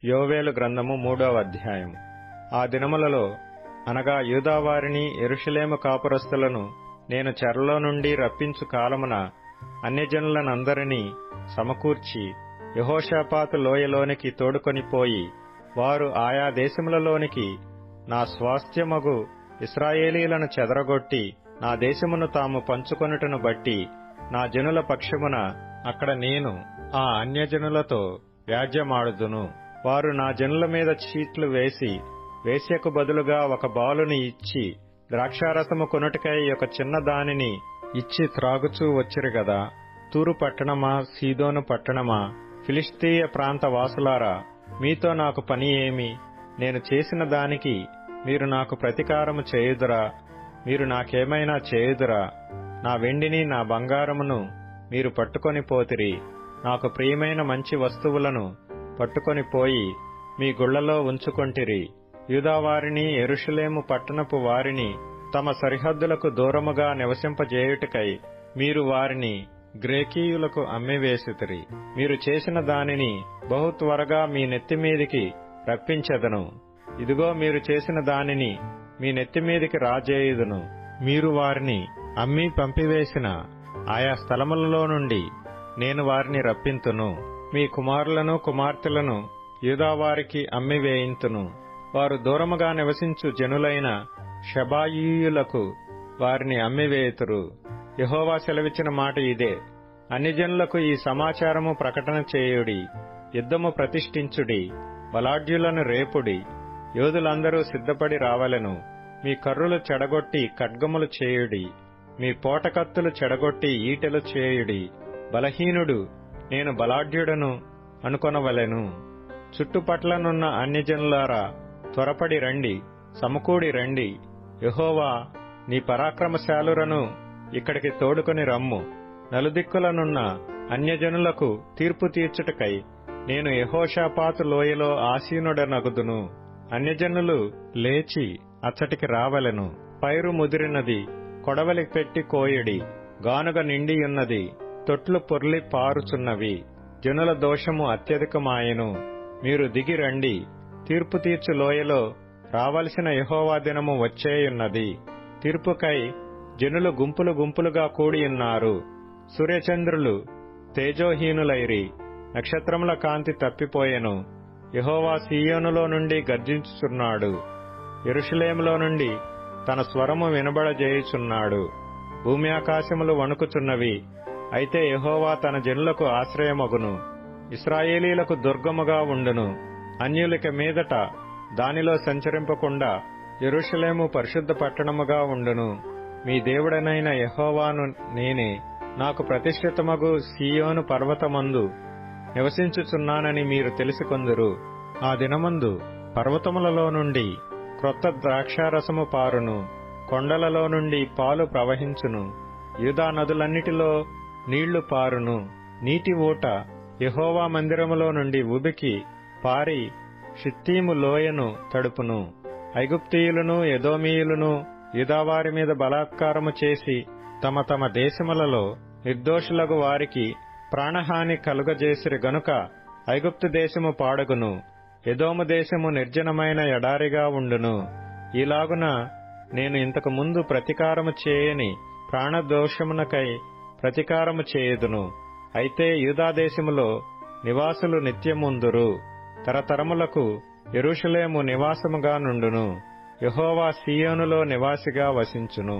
యోవేలు గ్రంథము 3వ అధ్యాయము. ఆ దినములలో అనగా యూదావారిని యెరూషలేము కాపురస్తులను నేను చెరలో నుండి రప్పించు కాలమున అన్యజనులనందరినీ సమకూర్చి యెహోషాపాతు లోయలోనికి తోడుకొనిపోయి, వారు ఆయా దేశములలోనికి నా స్వాస్థ్యమగు ఇశ్రాయేలీలను చెదరగొట్టి నా దేశమును తాము పంచుకొనుటను బట్టి నా జనుల పక్షమున అక్కడ నేను ఆ అన్యజనులతో వ్యాజ్యమాడుదును. వారు నా జనుల మీద చీట్లు వేసి వేశ్యకు బదులుగా ఒక బాలుని ఇచ్చి ద్రాక్షారసము కొనుటకై ఒక చిన్న దానిని ఇచ్చి త్రాగుచూ వచ్చిరు గదా. తూరు పట్టణమా, సీదోను పట్టణమా, ఫిలిష్తీయ ప్రాంత వాసులారా, మీతో నాకు పని ఏమి? నేను చేసిన దానికి మీరు నాకు ప్రతీకారము చేయుదురా? మీరు నాకేమైనా చేయుదురా? నా వెండిని నా బంగారమును మీరు పట్టుకొని పోతిరి. నాకు ప్రియమైన మంచి వస్తువులను పట్టుకొని పోయి మీ గుళ్లలో ఉంచుకొంటిరి. యూదావారిని యెరూషలేము పట్టణపు వారిని తమ సరిహద్దులకు దూరముగా నివసింపజేయుటకై మీరు వారిని గ్రేకీయులకు అమ్మివేసితిరి. మీరు చేసిన దానిని బహు త్వరగా మీ నెత్తిమీదికి రప్పించెదను. ఇదిగో మీరు చేసిన దానిని మీ నెత్తిమీదికి రాజేయుదును. మీరు వారిని అమ్మి పంపివేసిన ఆయా స్థలములలో నుండి నేను వారిని రప్పింతును. మీ కుమారులను కుమార్తెలను యూదావారికి అమ్మివేయింతును. వారు దూరముగా నివసించు జనులైన షెబాయీయులకు వారిని అమ్మివేయుతురు. యెహోవా సెలవిచ్చిన మాట ఇదే. అన్యజనులకు ఈ సమాచారము ప్రకటన చేయుడి. యుద్ధము ప్రతిష్ఠించుడి. బలాఢ్యులను రేపుడి. యోధులందరూ సిద్ధపడి రావలెను. మీ కర్రులు చెడగొట్టి ఖడ్గములు చేయుడి. మీ పోటకత్తులు చెడగొట్టి ఈటెలు చేయుడి. బలహీనుడు నేను బలాఢ్యుడను అనుకొనవలెను. చుట్టుపట్లనున్న అన్యజనులారా, త్వరపడి రండి, సమకూడి రండి. యెహోవా నీ పరాక్రమశాలురను ఇక్కడికి తోడుకొని రమ్ము. నలుదిక్కులనున్న అన్యజనులకు తీర్పు తీర్చుటకై నేను యెహోషాపాతు లోయలో ఆసీనుడనగుదును. అన్యజనులు లేచి అచ్చటికి రావలెను. పైరు ముదిరినది, కొడవలి పెట్టి కోయడి. గానుగ నిండియున్నది, తొట్లు పొర్లి పారుచున్నవి. జనుల దోషము అత్యధికమాయెను. మీరు దిగి రండి. తీర్పు తీర్చు లోయలో రావలసిన యెహోవా దినము వచ్చేయున్నది. తీర్పుకై జనులు గుంపులు గుంపులుగా కూడియున్నారు. సూర్యచంద్రులు తేజోహీనులైరి. నక్షత్రముల కాంతి తప్పిపోయెను. యెహోవా సీయోనులో నుండి గర్జించుచున్నాడు. యెరూషలేములో నుండి తన స్వరము వినబడజేయుచున్నాడు. భూమి ఆకాశములు వణుకుచున్నవి. అయితే యెహోవా తన జనులకు ఆశ్రయమగును. ఇశ్రాయేలీలకు దుర్గముగా ఉండును. అన్యులిక మీదట దానిలో సంచరింపకుండా యెరూషలేము పరిశుద్ధ పట్టణముగా ఉండును. మీ దేవుడనైన యెహోవాను నేనే. నాకు ప్రతిష్ఠితమగు సీయోను పర్వతమందు నివసించుచున్నానని మీరు తెలుసుకొందురు. ఆ దినమందు పర్వతములలో నుండి క్రొత్త ద్రాక్షారసము పారును. కొండలలో నుండి పాలు ప్రవహించును. యూదా నదులన్నిటిలో నీళ్లు పారును. నీటి ఊట యెహోవా మందిరములో నుండి ఉబికి పారి షిత్తీము లోయను తడుపును. ఐగుప్తీయులను ఎదోమీయులను యూదావారి మీద బలాత్కారము చేసి తమ తమ దేశములలో నిర్దోషులగు వారికి ప్రాణహాని కలుగజేసిరి గనుక ఐగుప్తు దేశము పాడగును. ఎదోము దేశము నిర్జనమైన ఎడారిగా ఉండును. ఈలాగున నేను ఇంతకు ముందు ప్రతీకారము చేయని ప్రాణదోషమునకై ప్రతీకారము చేయుదును. అయితే యూదాదేశములో నివాసులు నిత్యముందురు. తరతరములకు యెరూషలేము నివాసముగా నుండును. యెహోవా సీయోనులో నివాసిగా వసించును.